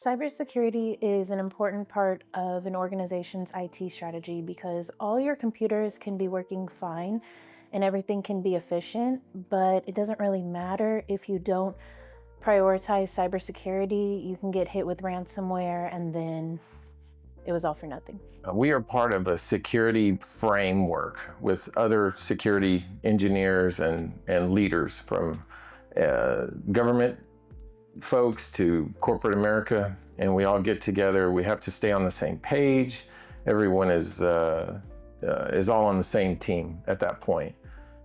Cybersecurity is an important part of an organization's IT strategy because all your computers can be working fine and everything can be efficient, but it doesn't really matter if you don't prioritize cybersecurity. You can get hit with ransomware and then it was all for nothing. We are part of a security framework with other security engineers and leaders from government folks to corporate America, and we all get together. We have to stay on the same page. Everyone is all on the same team at that point.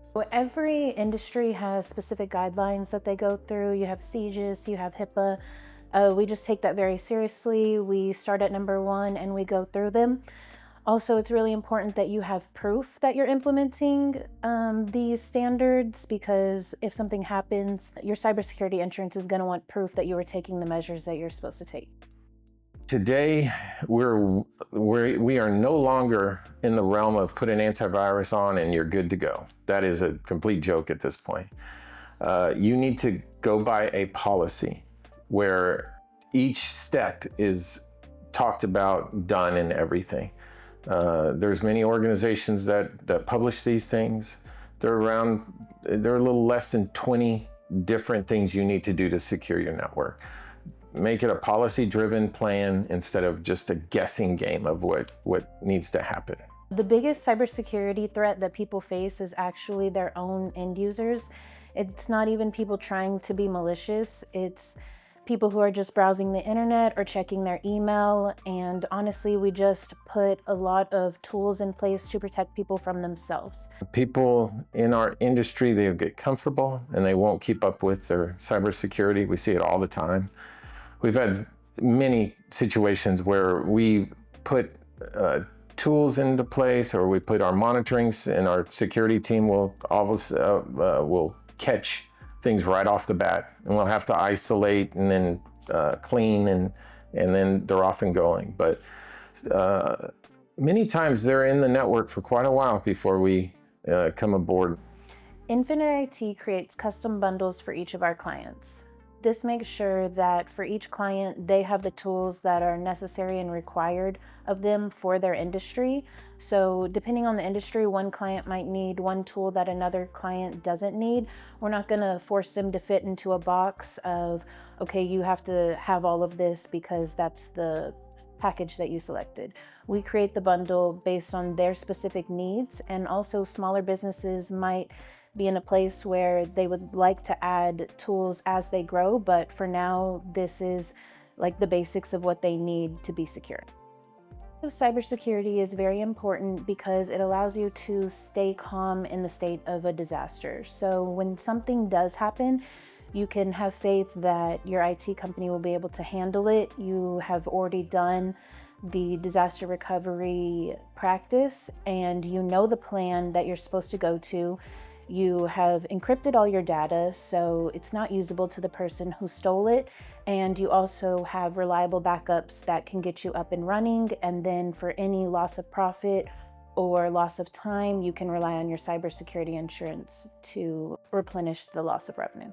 So every industry has specific guidelines that they go through. You have CGIS, you have HIPAA. We just take that very seriously. We start at number one and we go through them. Also, it's really important that you have proof that you're implementing these standards, because if something happens, your cybersecurity insurance is going to want proof that you were taking the measures that you're supposed to take. Today, we are no longer in the realm of put an antivirus on and you're good to go. That is a complete joke at this point. You need to go by a policy where each step is talked about, done, and everything. There's many organizations that publish these things. There are a little less than 20 different things you need to do to secure your network. Make it a policy-driven plan instead of just a guessing game of what needs to happen. The biggest cybersecurity threat that people face is actually their own end users. It's not even people trying to be malicious. It's people who are just browsing the internet or checking their email. And honestly, we just put a lot of tools in place to protect people from themselves. People in our industry, they'll get comfortable and they won't keep up with their cybersecurity. We see it all the time. We've had many situations where we put tools into place, or we put our monitorings, and our security team will catch things right off the bat, and we'll have to isolate and then clean, and then they're off and going. But many times they're in the network for quite a while before we come aboard. Infinite IT creates custom bundles for each of our clients. This makes sure that for each client, they have the tools that are necessary and required of them for their industry. So depending on the industry, one client might need one tool that another client doesn't need. We're not going to force them to fit into a box of, okay, you have to have all of this because that's the package that you selected. We create the bundle based on their specific needs, and also smaller businesses might be in a place where they would like to add tools as they grow, but for now, this is like the basics of what they need to be secure. So cybersecurity is very important because it allows you to stay calm in the state of a disaster. So when something does happen, you can have faith that your IT company will be able to handle it. You have already done the disaster recovery practice, and you know the plan that you're supposed to go to. You have encrypted all your data, so it's not usable to the person who stole it. And you also have reliable backups that can get you up and running. And then for any loss of profit or loss of time, you can rely on your cybersecurity insurance to replenish the loss of revenue.